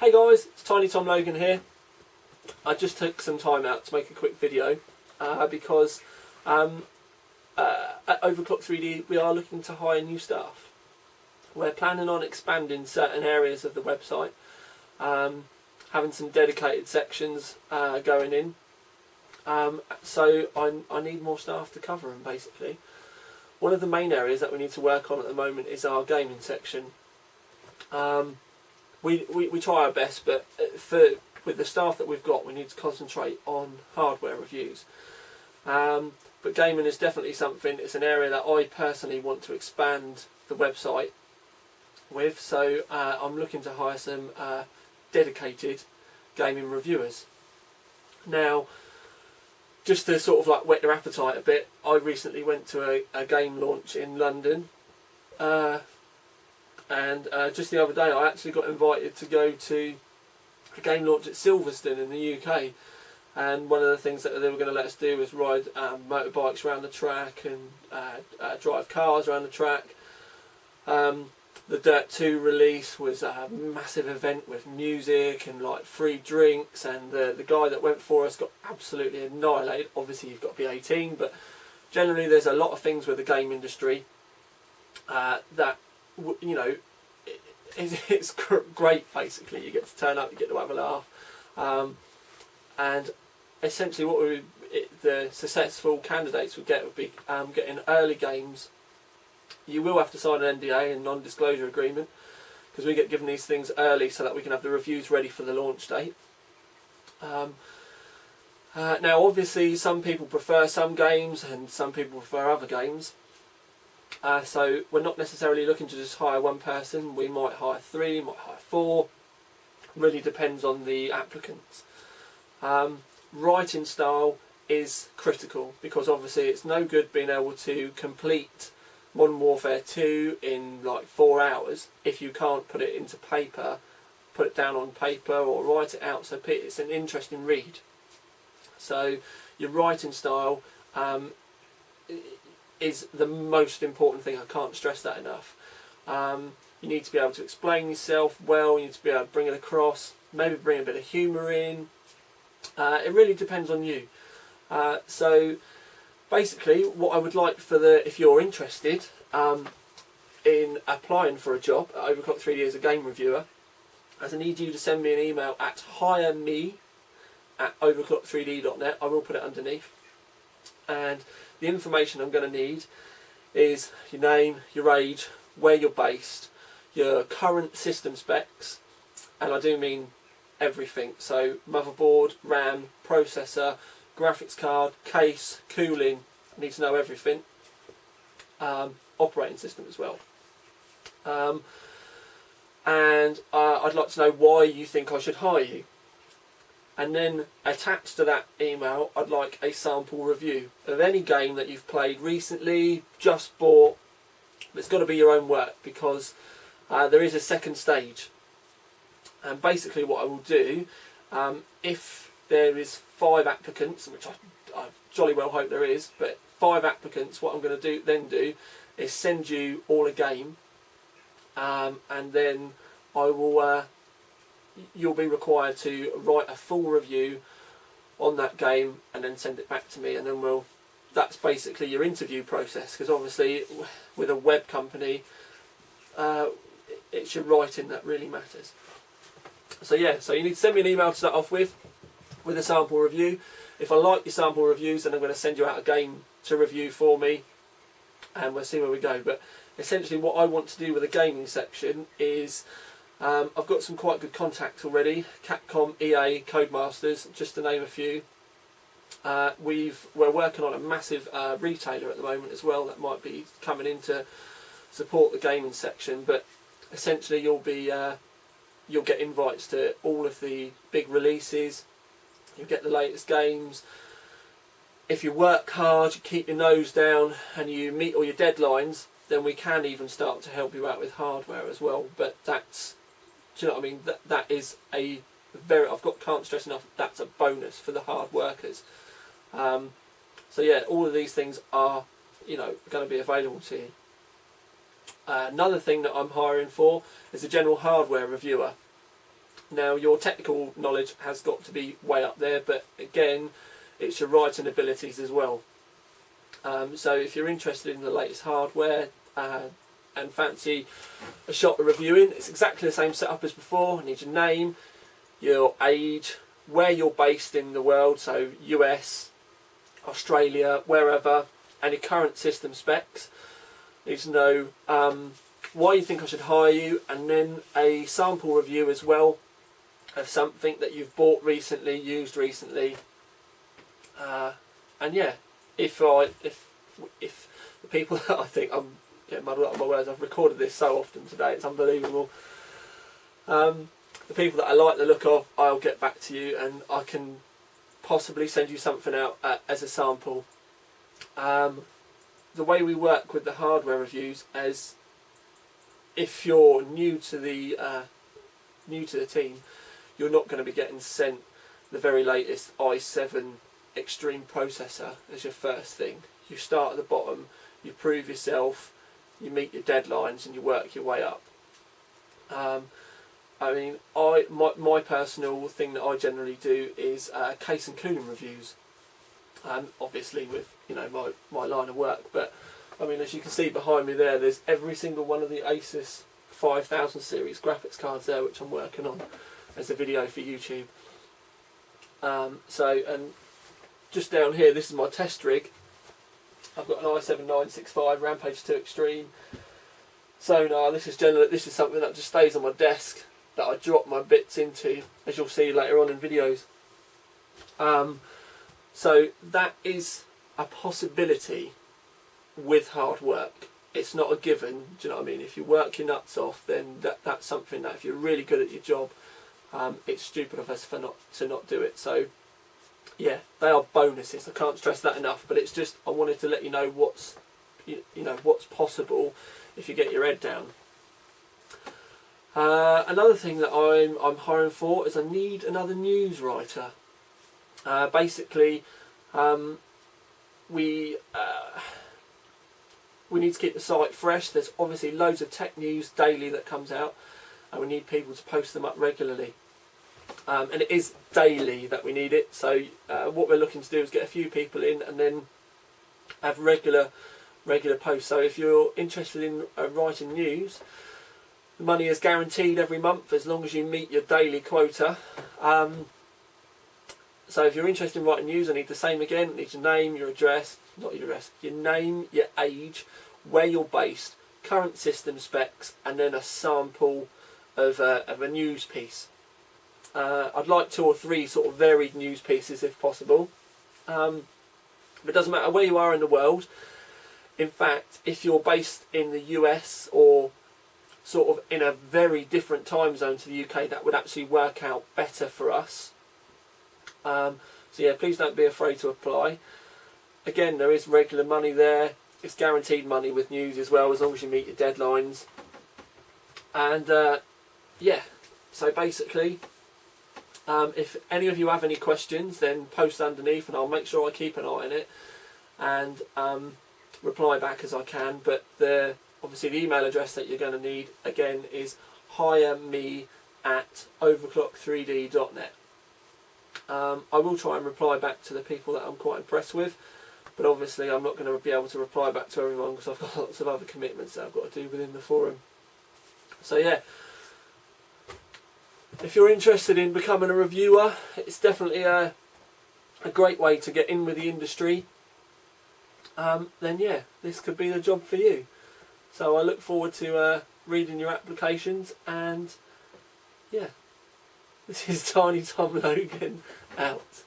Hey guys, it's Tiny Tom Logan here. I just took some time out to make a quick video because at Overclock 3D we are looking to hire new staff. We're planning on expanding certain areas of the website, having some dedicated sections going in. So I need more staff to cover them basically. One of the main areas that we need to work on at the moment is our gaming section. We try our best, but with the staff that we've got, we need to concentrate on hardware reviews. But gaming is definitely something. It's an area that I personally want to expand the website with. So I'm looking to hire some dedicated gaming reviewers. Now, just to sort of like whet your appetite a bit, I recently went to a game launch in London. And just the other day I actually got invited to go to a game launch at Silverstone in the UK, and one of the things that they were going to let us do was ride motorbikes around the track and drive cars around the track. The Dirt 2 release was a massive event with music and like free drinks, and the guy that went for us got absolutely annihilated. Obviously you've got to be 18, but generally there's a lot of things with the game industry that, you know, it's great. Basically, you get to turn up, you get to have a laugh, and essentially what the successful candidates would get would be getting early games. You will have to sign an NDA and non-disclosure agreement, because we get given these things early so that we can have the reviews ready for the launch date. Now obviously some people prefer some games and some people prefer other games. So we're not necessarily looking to just hire one person. We might hire 3, might hire 4. Really depends on the applicants. Writing style is critical, because obviously it's no good being able to complete Modern Warfare 2 in like 4 hours if you can't put it into paper, put it down on paper or write it out so it's an interesting read. So your writing style is the most important thing. I can't stress that enough. You need to be able to explain yourself well, you need to be able to bring it across, maybe bring a bit of humour in. It really depends on you. So basically what I would like if you're interested in applying for a job at Overclock 3D as a game reviewer, I need you to send me an email at hireme@overclock3d.net. I will put it underneath. And the information I'm going to need is your name, your age, where you're based, your current system specs, and I do mean everything. So motherboard, RAM, processor, graphics card, case, cooling. I need to know everything. Operating system as well. And I'd like to know why you think I should hire you. And then attached to that email, I'd like a sample review of any game that you've played recently, just bought. It's got to be your own work, because there is a second stage. And basically what I will do, if there is 5 applicants, which I jolly well hope there is, but 5 applicants, what I'm going to do is send you all a game, and then I will... you'll be required to write a full review on that game and then send it back to me, and then that's basically your interview process, because obviously with a web company it's your writing that really matters. So yeah, so you need to send me an email to start off with a sample review. If I like your sample reviews, then I'm going to send you out a game to review for me, and we'll see where we go. But essentially what I want to do with the gaming section is I've got some quite good contacts already. Capcom, EA, Codemasters, just to name a few. We're working on a massive retailer at the moment as well that might be coming in to support the gaming section. But essentially you'll get invites to all of the big releases. You'll get the latest games. If you work hard, you keep your nose down, and you meet all your deadlines, then we can even start to help you out with hardware as well. But that's, do you know what I mean? That is a very, can't stress enough, that's a bonus for the hard workers. So yeah, all of these things are, going to be available to you. Another thing that I'm hiring for is a general hardware reviewer. Now, your technical knowledge has got to be way up there, but again, it's your writing abilities as well. So if you're interested in the latest hardware and fancy a shot of reviewing, it's exactly the same setup as before. I need your name, your age, where you're based in the world, so US, Australia, wherever, and your current system specs. I need to know why you think I should hire you, and then a sample review as well of something that you've bought recently, used recently, and yeah, if the people that I think I'm getting muddled up on my words, I've recorded this so often today, it's unbelievable. The people that I like the look of, I'll get back to you, and I can possibly send you something out as a sample. The way we work with the hardware reviews is, if you're new to the team, you're not going to be getting sent the very latest i7 Extreme processor as your first thing. You start at the bottom, you prove yourself, you meet your deadlines, and you work your way up. I mean, my personal thing that I generally do is case and cooling reviews. Obviously with my line of work, but I mean, as you can see behind me there, there's every single one of the Asus 5000 series graphics cards there, which I'm working on as a video for YouTube. And just down here, this is my test rig. I've got an i7-965 Rampage 2 Extreme sonar. This is something that just stays on my desk that I drop my bits into, as you'll see later on in videos. So that is a possibility with hard work. It's not a given, do you know what I mean? If you work your nuts off, then that's something that, if you're really good at your job, it's stupid of us to not do it. So yeah, they are bonuses. I can't stress that enough. But it's just, I wanted to let you know what's what's possible if you get your head down. Another thing that I'm hiring for is I need another news writer. Basically, we need to keep the site fresh. There's obviously loads of tech news daily that comes out, and we need people to post them up regularly. And it is daily that we need it. So what we're looking to do is get a few people in, and then have regular posts. So if you're interested in writing news, the money is guaranteed every month as long as you meet your daily quota. So if you're interested in writing news, I need the same again. I need your name, your address, not your address, your name, your age, where you're based, current system specs, and then a sample of a news piece. I'd like 2 or 3 sort of varied news pieces if possible. But it doesn't matter where you are in the world. In fact, if you're based in the US or sort of in a very different time zone to the UK, that would actually work out better for us. So yeah, please don't be afraid to apply. Again, there is regular money there. It's guaranteed money with news as well, as long as you meet your deadlines. And yeah, so basically, if any of you have any questions, then post underneath and I'll make sure I keep an eye on it and reply back as I can. But obviously the email address that you're going to need again is hireme@overclock3d.net. I will try and reply back to the people that I'm quite impressed with, but obviously I'm not going to be able to reply back to everyone because I've got lots of other commitments that I've got to do within the forum. So yeah, if you're interested in becoming a reviewer, it's definitely a great way to get in with the industry. Then yeah, this could be the job for you. So I look forward to reading your applications, and yeah, this is Tiny Tom Logan out.